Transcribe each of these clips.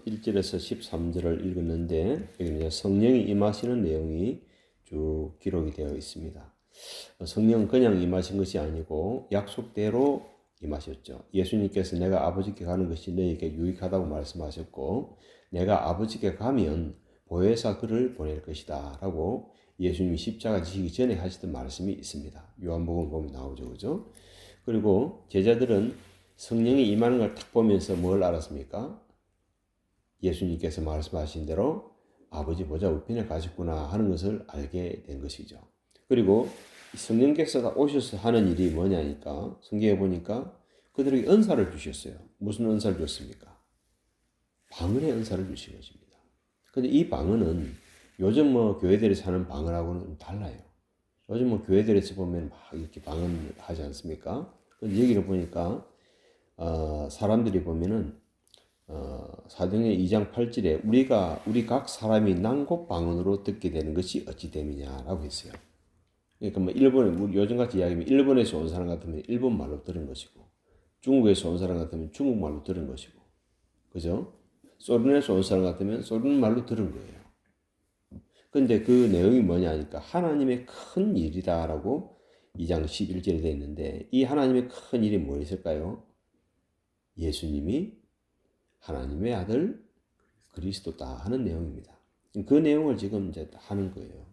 1절에서 13절을 읽었는데 여기는 성령이 임하시는 내용이 쭉 기록이 되어 있습니다. 성령은 그냥 임하신 것이 아니고 약속대로 임하셨죠. 예수님께서 내가 아버지께 가는 것이 너에게 유익하다고 말씀하셨고 내가 아버지께 가면 보혜사 그를 보낼 것이다 라고 예수님이 십자가 지시기 전에 하시던 말씀이 있습니다. 요한복음 보면 나오죠. 그죠? 그리고 제자들은 성령이 임하는 걸 딱 보면서 뭘 알았습니까? 예수님께서 말씀하신 대로 아버지 보좌 우편에 가셨구나 하는 것을 알게 된 것이죠. 그리고 성령께서 오셔서 하는 일이 뭐냐니까 성경에 보니까 그들에게 은사를 주셨어요. 무슨 은사를 줬습니까? 방언의 은사를 주신 것입니다. 근데 이 방언은 요즘 교회들에서 하는 방언하고는 달라요. 요즘 교회들에서 보면 막 이렇게 방언 하지 않습니까? 근데 여기를 보니까 사람들이 보면은 사도행전 2장 8절에 우리 각 사람이 난곳 방언으로 듣게 되는 것이 어찌 됨이냐라고 했어요. 그러니까 우리 요즘같이 이야기하면 일본에서 온 사람 같으면 일본 말로 들은 것이고 중국에서 온 사람 같으면 중국 말로 들은 것이고 그죠? 소련에서 온 사람 같으면 소련 말로 들은 거예요. 근데 그 내용이 뭐냐니까 하나님의 큰 일이다라고 2장 11절에 되어 있는데 이 하나님의 큰 일이 뭐였을까요? 예수님이 하나님의 아들 그리스도다 하는 내용입니다. 그 내용을 지금 이제 하는 거예요.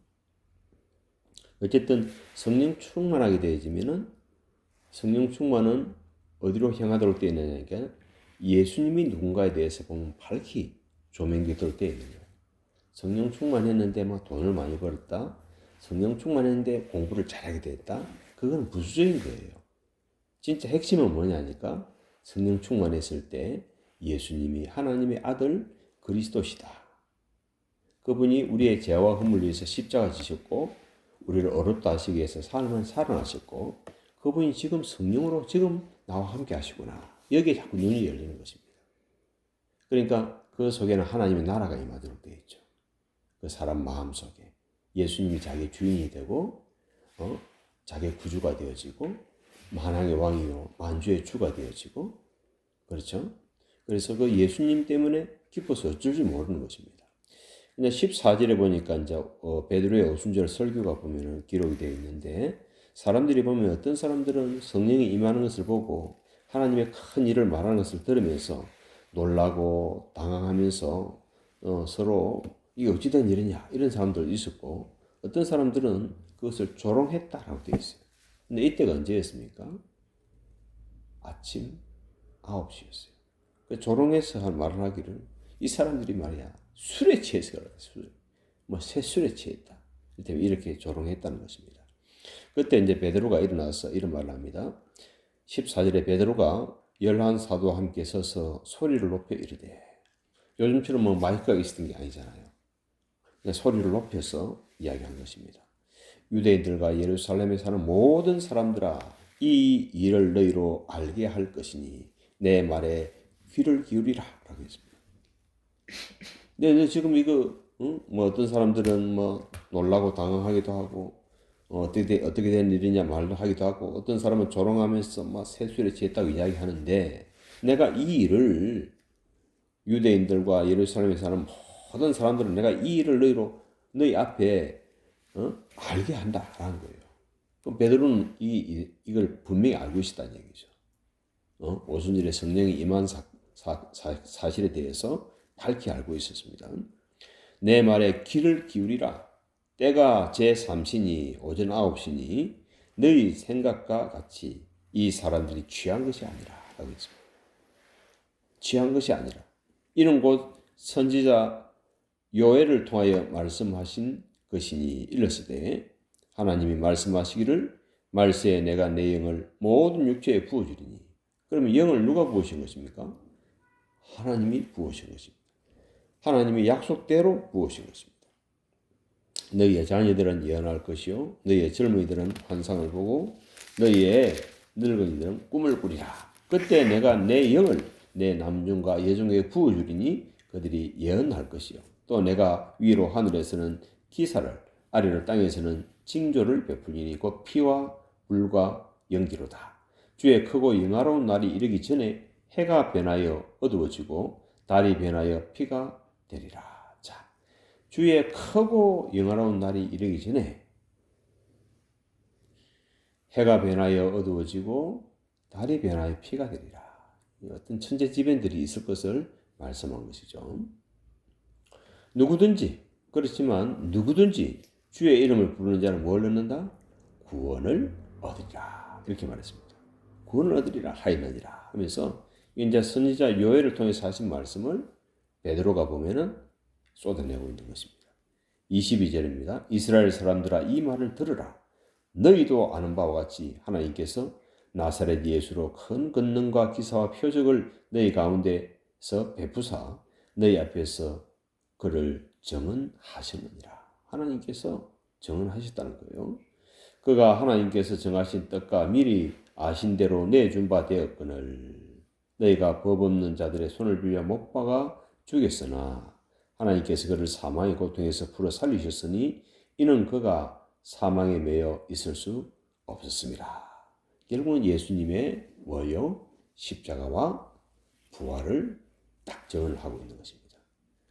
어쨌든 성령 충만하게 되어지면은 성령 충만은 어디로 향하도록 되어 있느냐니까 예수님이 누군가에 대해서 보면 밝히 조명되도록 되어 있는 거예요. 성령 충만했는데 막 돈을 많이 벌었다. 성령 충만했는데 공부를 잘하게 됐다. 그건 부수적인 거예요. 진짜 핵심은 뭐냐니까 성령 충만했을 때 예수님이 하나님의 아들 그리스도시다. 그분이 우리의 죄와 흠을 위해서 십자가 지셨고 우리를 어렵다 하시기 위해서 삶을 살아나셨고 그분이 지금 성령으로 지금 나와 함께 하시구나. 여기에 자꾸 눈이 열리는 것입니다. 그러니까 그 속에는 하나님의 나라가 임하도록 되어 있죠. 그 사람 마음속에 예수님이 자기 주인이 되고 자기 구주가 되어지고 만왕의 왕이요 만주의 주가 되어지고 그렇죠? 그래서 그 예수님 때문에 기뻐서 어쩔 줄 모르는 것입니다. 근데 14절에 보니까 이제 베드로의 오순절 설교가 보면은 기록이 되어 있는데 사람들이 보면 어떤 사람들은 성령이 임하는 것을 보고 하나님의 큰 일을 말하는 것을 들으면서 놀라고 당황하면서 서로 이게 어찌된 일이냐 이런 사람들도 있었고 어떤 사람들은 그것을 조롱했다라고 되어 있어요. 근데 이때가 언제였습니까? 아침 9시였어요. 조롱해서 말을 하기를 이 사람들이 말이야 술에 취해서 그래. 새술에 취했다. 이렇게 조롱했다는 것입니다. 그때 이제 베드로가 일어나서 이런 말을 합니다. 14절에 베드로가 11사도와 함께 서서 소리를 높여 이르되 요즘처럼 마이크가 있었던 게 아니잖아요. 그냥 소리를 높여서 이야기한 것입니다. 유대인들과 예루살렘에 사는 모든 사람들아 이 일을 너희로 알게 할 것이니 내 말에 귀를 기울이라 라고 했습니다. 근데 지금 이거 어떤 사람들은 놀라고 당황하기도 하고 어떻게 된 일이냐 말도 하기도 하고 어떤 사람은 조롱하면서 세술에 취했다고 이야기하는데 내가 이 일을 유대인들과 예루살렘에 사는 모든 사람들은 내가 이 일을 너희 앞에 알게 한다라는 거예요. 그럼 베드로는 이걸 분명히 알고 있었다는 얘기죠. 오순절에 성령이 임한 사실에 대해서 밝히 알고 있었습니다. 내 말에 귀를 기울이라. 때가 제3시니 오전 9시니 너희 생각과 같이 이 사람들이 취한 것이 아니라 라고 했습니다. 취한 것이 아니라. 이는 곧 선지자 요엘을 통하여 말씀하신 것이니 일렀으되 하나님이 말씀하시기를 말세에 내가 내 영을 모든 육체에 부어주리니. 그러면 영을 누가 부으신 것입니까? 하나님이 부으신 것입니다. 하나님이 약속대로 부으신 것입니다. 너희의 자녀들은 예언할 것이요 너희의 젊은이들은 환상을 보고 너희의 늙은이들은 꿈을 꾸리라. 그때 내가 내 영을 내 남중과 여종에게 부어주리니 그들이 예언할 것이요 또 내가 위로 하늘에서는 기사를 아래로 땅에서는 징조를 베풀리니 곧 피와 불과 연기로다. 주의 크고 영화로운 날이 이르기 전에 해가 변하여 어두워지고 달이 변하여 피가 되리라. 자, 주의 크고 영화로운 날이 이르기 전에 해가 변하여 어두워지고 달이 변하여 피가 되리라. 어떤 천재지변들이 있을 것을 말씀한 것이죠. 그렇지만 누구든지 주의 이름을 부르는 자는 뭘 얻는다? 구원을 얻으리라. 이렇게 말했습니다. 구원을 얻으리라 하였느니라 하면서 이제 선지자 요엘을 통해서 하신 말씀을 베드로가 보면은 쏟아내고 있는 것입니다. 22절입니다. 이스라엘 사람들아 이 말을 들으라. 너희도 아는 바와 같이 하나님께서 나사렛 예수로 큰 권능과 기사와 표적을 너희 가운데서 베푸사 너희 앞에서 그를 정언하셨느니라. 하나님께서 정언하셨다는 거예요. 그가 하나님께서 정하신 뜻과 미리 아신 대로 내준 바 되었거늘 너희가 법 없는 자들의 손을 빌려 못 박아 죽였으나 하나님께서 그를 사망의 고통에서 풀어 살리셨으니 이는 그가 사망에 매여 있을 수 없었습니다. 결국은 예수님의 뭐요? 십자가와 부활을 딱 정을 하고 있는 것입니다.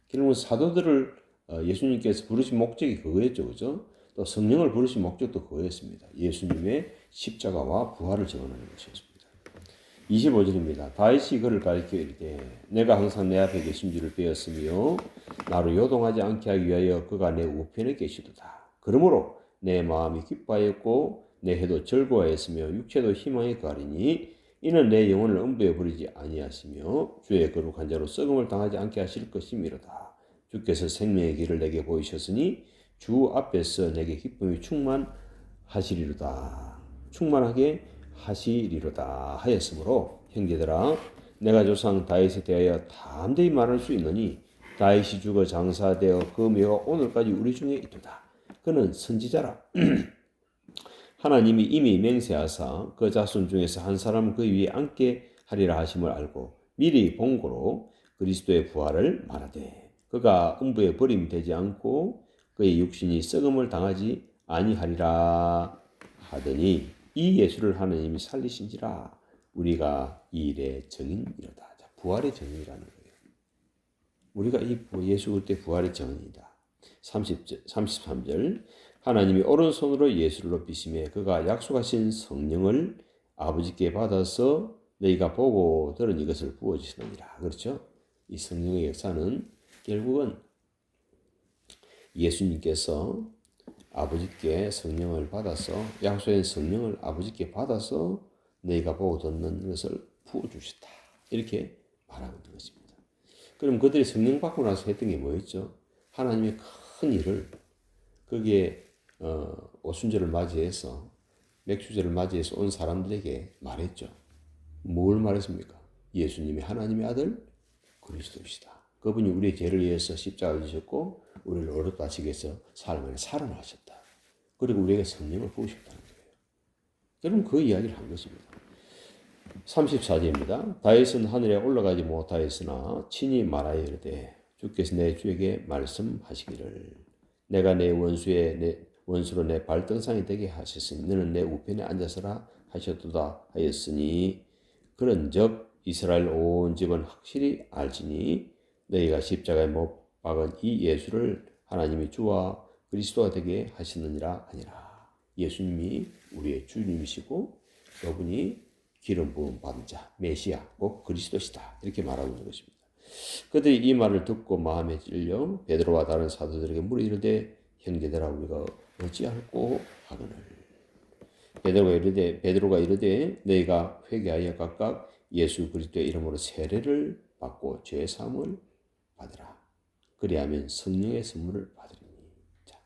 결국은 사도들을 예수님께서 부르신 목적이 그거였죠. 그죠? 또 성령을 부르신 목적도 그거였습니다. 예수님의 십자가와 부활을 정하는 것이었습니다. 25절입니다. 다윗이 그를 가리켜 이르되 내가 항상 내 앞에 계신 줄을 배웠으며 나로 요동하지 않게 하기 위하여 그가 내 우편에 계시도다. 그러므로 내 마음이 기뻐하였고 내 해도 즐거워하였으며 육체도 희망에 거하리니 이는 내 영혼을 음부에 버리지 아니하시며 주의 거룩한 자로 썩음을 당하지 않게 하실 것임이로다. 주께서 생명의 길을 내게 보이셨으니 주 앞에서 내게 기쁨이 충만하게 하시리로다 하였으므로 형제들아 내가 조상 다윗에 대하여 담대히 말할 수 있느니 다윗이 죽어 장사되어 그 묘가 오늘까지 우리 중에 있도다. 그는 선지자라. 하나님이 이미 맹세하사 그 자손 중에서 한 사람을 그 위에 앉게 하리라 하심을 알고 미리 본고로 그리스도의 부활을 말하되 그가 음부에 버림되지 않고 그의 육신이 썩음을 당하지 아니하리라 하더니 이 예수를 하나님이 살리신지라 우리가 이 일의 증인이로다. 부활의 증인이라는 거예요. 우리가 이 예수 그리스도의 부활의 증인이다. 33절 하나님이 오른손으로 예수를 높이시매 그가 약속하신 성령을 아버지께 받아서 너희가 보고 들은 이것을 부어주시느니라. 그렇죠? 이 성령의 역사는 결국은 예수님께서 아버지께 성령을 받아서 약속된 성령을 아버지께 받아서 너희가 보고 듣는 것을 부어주셨다. 이렇게 말하고 있는 것입니다. 그럼 그들이 성령 받고 나서 했던 게 뭐였죠? 하나님의 큰 일을 거기에 오순절을 맞이해서 맥주절을 맞이해서 온 사람들에게 말했죠. 뭘 말했습니까? 예수님이 하나님의 아들 그리스도이시다. 그분이 우리의 죄를 위해서 십자가를 지셨고 우리를 어렵다시기 위해서 사람 안에 살아나셨다. 그리고 우리에게 성령을 부으셨다는 거예요. 여러분 그 이야기를 한 것입니다. 34절입니다. 다윗은 하늘에 올라가지 못하였으나 친히 말하여 이르되 주께서 내 주에게 말씀하시기를 내가 내 원수로 내 발등상이 되게 하셨으니 너는 내 우편에 앉아서라 하셨도다 하였으니 그런즉 이스라엘 온 집은 확실히 알지니 너희가 십자가에 못 박은 이 예수를 하나님이 주와 그리스도가 되게 하시느니라 하니라. 예수님이 우리의 주님이시고 그분이 기름 부음 받은 자 메시아 곧 그리스도시다. 이렇게 말하고 있는 것입니다. 그들이 이 말을 듣고 마음에 찔려 베드로와 다른 사도들에게 물어 이르되 형제들아 우리가 어찌할꼬 하거늘. 베드로가 이르되 너희가 회개하여 각각 예수 그리스도의 이름으로 세례를 받고 죄 사함을 받으라. 그리하면 성령의 선물을 받으리니. 자,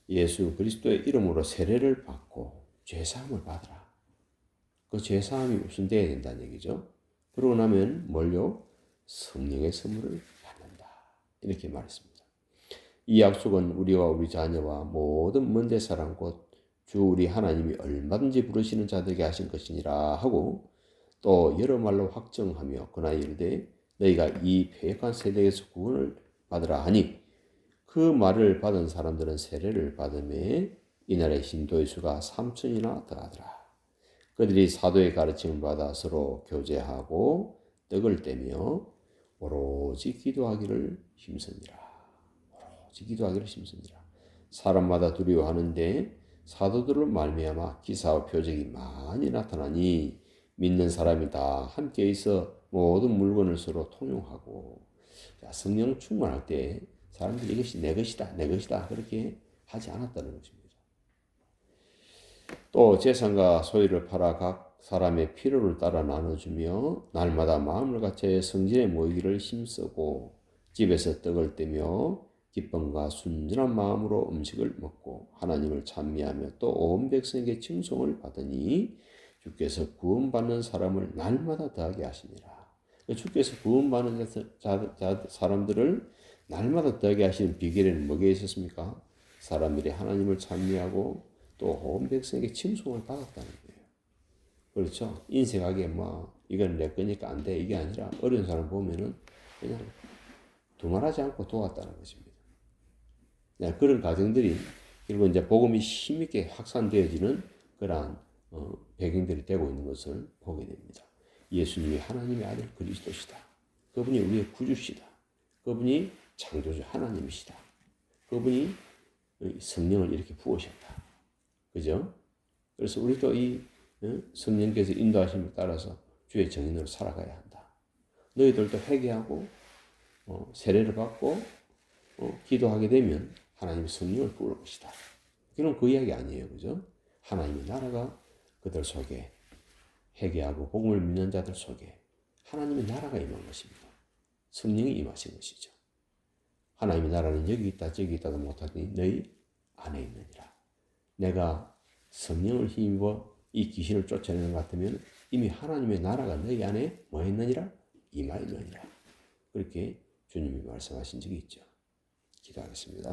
예수 그리스도의 이름으로 세례를 받고 죄 사함을 받으라. 그 죄 사함이 무슨 돼야 된다는 얘기죠. 그러고 나면 뭘요? 성령의 선물을 받는다. 이렇게 말했습니다. 이 약속은 우리와 우리 자녀와 모든 먼데 사람 곧 주 우리 하나님이 얼마든지 부르시는 자들에게 하신 것이니라 하고 또 여러 말로 확정하며 그날 이르되 너희가 이 패역한 세대에서 구원을 받으라 하니 그 말을 받은 사람들은 세례를 받음에 이날의 신도의 수가 3,000이나 더하더라. 그들이 사도의 가르침을 받아 서로 교제하고 떡을 떼며 오로지 기도하기를 힘쓰니라. 오로지 기도하기를 힘쓰니라. 사람마다 두려워하는데 사도들을 말미암아 기사와 표적이 많이 나타나니 믿는 사람이 다 함께 있어 모든 물건을 서로 통용하고. 자, 성령 충만할 때 사람들이 이것이 내 것이다, 내 것이다 그렇게 하지 않았다는 것입니다. 또 재산과 소유를 팔아 각 사람의 필요를 따라 나눠주며 날마다 마음을 같이 성전에 모이기를 힘쓰고 집에서 떡을 떼며 기쁨과 순전한 마음으로 음식을 먹고 하나님을 찬미하며 또 온 백성에게 칭송을 받으니 주께서 구원받는 사람을 날마다 더하게 하시니라. 주께서 구원받는 사람들을 날마다 더하게 하시는 비결에는 뭐가 있었습니까? 사람들이 하나님을 찬미하고 또 온 백성에게 칭송을 받았다는 거예요. 그렇죠? 인색하게 이건 내 거니까 안 돼 이게 아니라 어려운 사람 보면은 그냥 두말하지 않고 도왔다는 것입니다. 그런 가정들이 그리고 이제 복음이 힘있게 확산되어지는 그러한 배경들이 되고 있는 것을 보게 됩니다. 예수님이 하나님의 아들 그리스도시다. 그분이 우리의 구주시다. 그분이 창조주 하나님이시다. 그분이 성령을 이렇게 부으셨다. 그죠? 그래서 우리도 이 성령께서 인도하심을 따라서 주의 정인으로 살아가야 한다. 너희들도 회개하고 세례를 받고 기도하게 되면 하나님의 성령을 부을 것이다. 그럼 그 이야기 아니에요. 그죠? 하나님의 나라가 그들 속에 회개하고 복음을 믿는 자들 속에 하나님의 나라가 임한 것입니다. 성령이 임하신 것이죠. 하나님의 나라는 여기 있다 저기 있다도 못하더니 너희 안에 있느니라. 내가 성령을 힘입어 이 귀신을 쫓아내는 것 같으면 이미 하나님의 나라가 너희 안에 뭐 했느니라? 임하였느니라. 그렇게 주님이 말씀하신 적이 있죠. 기도하겠습니다.